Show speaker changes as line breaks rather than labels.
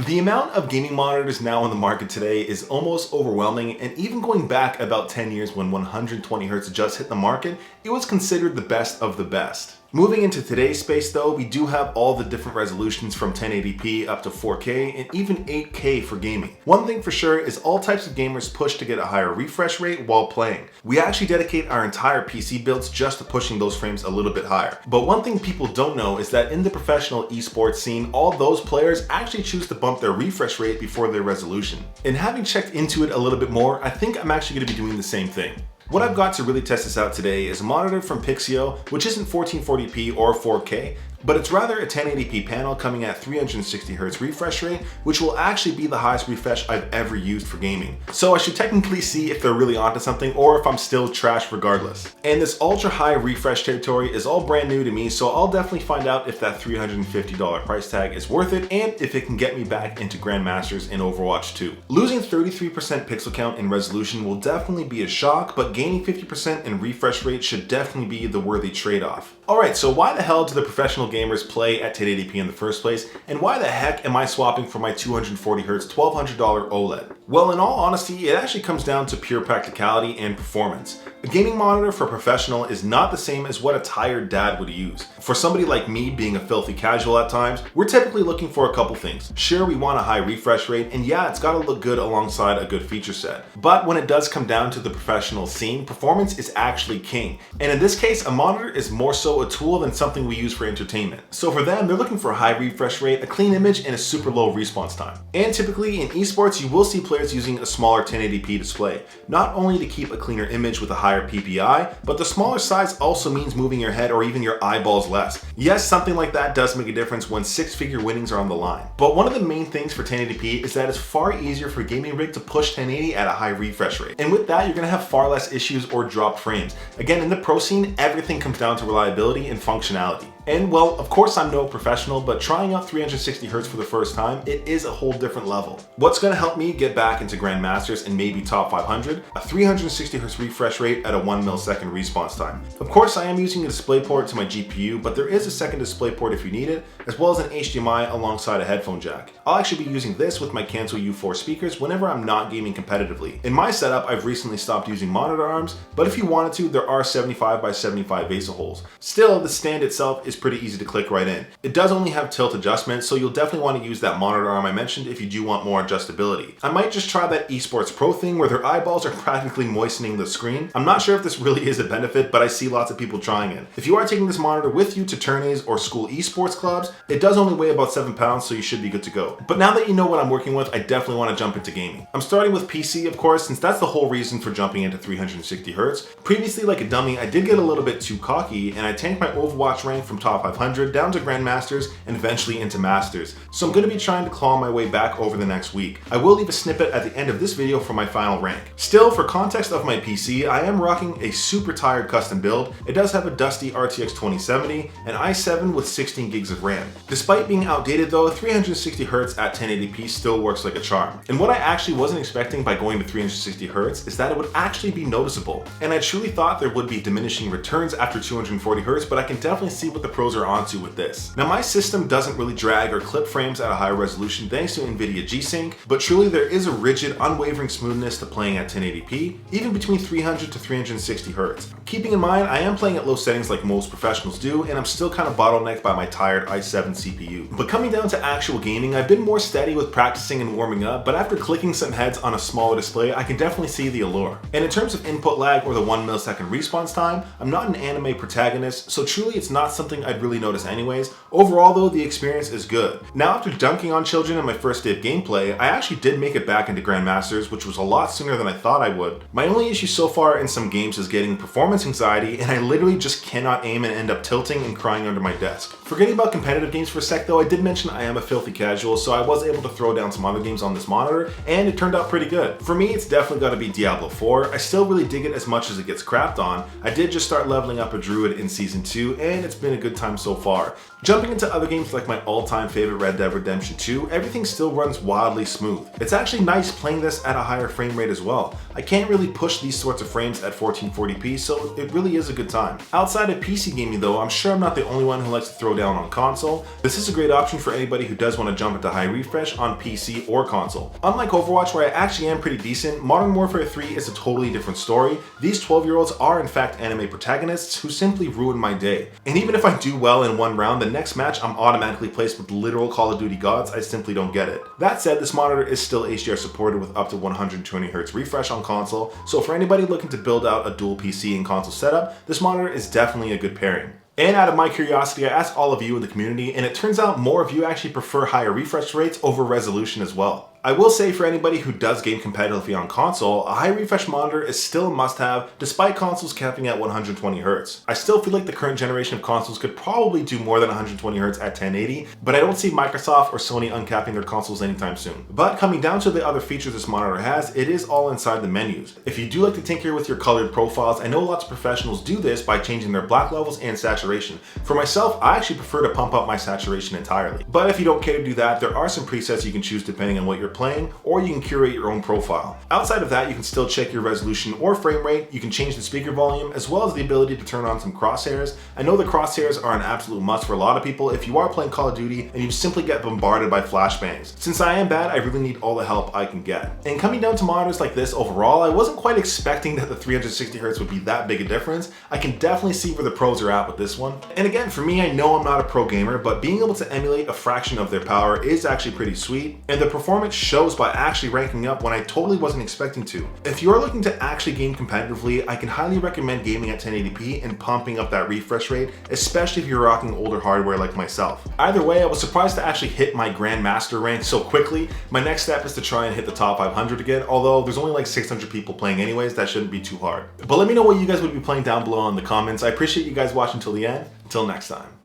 The amount of gaming monitors now on the market today is almost overwhelming, and even going back about 10 years when 120Hz just hit the market, it was considered the best of the best. Moving into today's space though, we do have all the different resolutions from 1080p up to 4K and even 8K for gaming. One thing for sure is all types of gamers push to get a higher refresh rate while playing. We actually dedicate our entire PC builds just to pushing those frames a little bit higher. But one thing people don't know is that in the professional esports scene, all those players actually choose to bump their refresh rate before their resolution. And having checked into it a little bit more, I think I'm actually going to be doing the same thing. What I've got to really test this out today is a monitor from Pixio, which isn't 1440p or 4K, but it's rather a 1080p panel coming at 360Hz refresh rate, which will actually be the highest refresh I've ever used for gaming. So I should technically see if they're really onto something or if I'm still trash regardless. And this ultra high refresh territory is all brand new to me, so I'll definitely find out if that $350 price tag is worth it and if it can get me back into Grandmasters in Overwatch 2. Losing 33% pixel count in resolution will definitely be a shock, but gaining 50% in refresh rate should definitely be the worthy trade-off. Alright, so why the hell do the professional gamers play at 1080p in the first place, and why the heck am I swapping for my 240Hz $1,200 OLED? Well, in all honesty, it actually comes down to pure practicality and performance. A gaming monitor for a professional is not the same as what a tired dad would use. For somebody like me, being a filthy casual at times, we're typically looking for a couple things. Sure, we want a high refresh rate, and yeah, it's gotta look good alongside a good feature set. But when it does come down to the professional scene, performance is actually king. And in this case, a monitor is more so a tool than something we use for entertainment. So for them, they're looking for a high refresh rate, a clean image, and a super low response time. And typically in esports, you will see players using a smaller 1080p display, not only to keep a cleaner image with a higher PPI, but the smaller size also means moving your head or even your eyeballs less. Yes, something like that does make a difference when six-figure winnings are on the line. But one of the main things for 1080p is that it's far easier for a gaming rig to push 1080 at a high refresh rate. And with that, you're gonna have far less issues or dropped frames. Again, in the pro scene, everything comes down to reliability and functionality. And well, of course I'm no professional, but trying out 360Hz for the first time, it is a whole different level. What's gonna help me get back into Grandmasters and maybe top 500? A 360Hz refresh rate at a 1 millisecond response time. Of course, I am using a DisplayPort to my GPU, but there is a second DisplayPort if you need it, as well as an HDMI alongside a headphone jack. I'll actually be using this with my Cancel U4 speakers whenever I'm not gaming competitively. In my setup, I've recently stopped using monitor arms, but if you wanted to, there are 75 by 75 VESA holes. Still, the stand itself is pretty easy to click right in. It does only have tilt adjustment, so you'll definitely want to use that monitor arm I mentioned if you do want more adjustability. I might just try that Esports Pro thing where their eyeballs are practically moistening the screen. I'm not sure if this really is a benefit, but I see lots of people trying it. If you are taking this monitor with you to tourneys or school esports clubs, it does only weigh about 7 pounds, so you should be good to go. But now that you know what I'm working with, I definitely want to jump into gaming. I'm starting with PC, of course, since that's the whole reason for jumping into 360Hz. Previously, like a dummy, I did get a little bit too cocky, and I tanked my Overwatch rank from top 500 down to Grandmasters and eventually into Masters. So I'm going to be trying to claw my way back over the next week. I will leave a snippet at the end of this video for my final rank. Still, for context of my PC, I am rocking a super tired custom build. It does have a dusty RTX 2070, an i7 with 16 gigs of RAM. Despite being outdated though, 360Hz at 1080p still works like a charm. And what I actually wasn't expecting by going to 360Hz is that it would actually be noticeable. And I truly thought there would be diminishing returns after 240Hz, but I can definitely see what the pros are onto with this. Now my system doesn't really drag or clip frames at a high resolution thanks to NVIDIA G-Sync, but truly there is a rigid, unwavering smoothness to playing at 1080p, even between 300 to 360Hz. Keeping in mind, I am playing at low settings like most professionals do, and I'm still kind of bottlenecked by my tired i7 CPU. But coming down to actual gaming, I've been more steady with practicing and warming up, but after clicking some heads on a smaller display, I can definitely see the allure. And in terms of input lag or the 1 millisecond response time, I'm not an anime protagonist, so truly it's not something I'd really notice anyways. Overall though, the experience is good. Now after dunking on children in my first day of gameplay, I actually did make it back into Grandmasters, which was a lot sooner than I thought I would. My only issue so far in some games is getting performance anxiety, and I literally just cannot aim and end up tilting and crying under my desk. Forgetting about competitive games for a sec though, I did mention I am a filthy casual, so I was able to throw down some other games on this monitor, and it turned out pretty good. For me, it's definitely gotta be Diablo 4. I still really dig it as much as it gets crapped on. I did just start leveling up a druid in season 2, and it's been a good good time so far. Jumping into other games like my all-time favorite Red Dead Redemption 2, everything still runs wildly smooth. It's actually nice playing this at a higher frame rate as well. I can't really push these sorts of frames at 1440p, so it really is a good time. Outside of PC gaming though, I'm sure I'm not the only one who likes to throw down on console. This is a great option for anybody who does want to jump into high refresh on PC or console. Unlike Overwatch, where I actually am pretty decent, Modern Warfare 3 is a totally different story. These 12-year-olds are in fact anime protagonists who simply ruin my day. And even if I do well in one round, the next match I'm automatically placed with literal Call of Duty gods. I simply don't get it. That said, this monitor is still HDR supported with up to 120Hz refresh on console, so for anybody looking to build out a dual PC and console setup, this monitor is definitely a good pairing. And out of my curiosity, I asked all of you in the community, and it turns out more of you actually prefer higher refresh rates over resolution as well. I will say for anybody who does game competitively on console, a high refresh monitor is still a must-have despite consoles capping at 120Hz. I still feel like the current generation of consoles could probably do more than 120Hz at 1080, but I don't see Microsoft or Sony uncapping their consoles anytime soon. But coming down to the other features this monitor has, it is all inside the menus. If you do like to tinker with your colored profiles, I know lots of professionals do this by changing their black levels and saturation. For myself, I actually prefer to pump up my saturation entirely. But if you don't care to do that, there are some presets you can choose depending on what you're playing, or you can curate your own profile. Outside of that, you can still check your resolution or frame rate, you can change the speaker volume, as well as the ability to turn on some crosshairs. I know the crosshairs are an absolute must for a lot of people if you are playing Call of Duty and you simply get bombarded by flashbangs. Since I am bad, I really need all the help I can get. And coming down to monitors like this overall, I wasn't quite expecting that the 360Hz would be that big a difference. I can definitely see where the pros are at with this one. And again, for me, I know I'm not a pro gamer, but being able to emulate a fraction of their power is actually pretty sweet, and the performance shows by actually ranking up when I totally wasn't expecting to. If you're looking to actually game competitively, I can highly recommend gaming at 1080p and pumping up that refresh rate, especially if you're rocking older hardware like myself. Either way, I was surprised to actually hit my Grandmaster rank so quickly. My next step is to try and hit the top 500 again, although there's only like 600 people playing anyways, that shouldn't be too hard. But let me know what you guys would be playing down below in the comments. I appreciate you guys watching till the end. Until next time.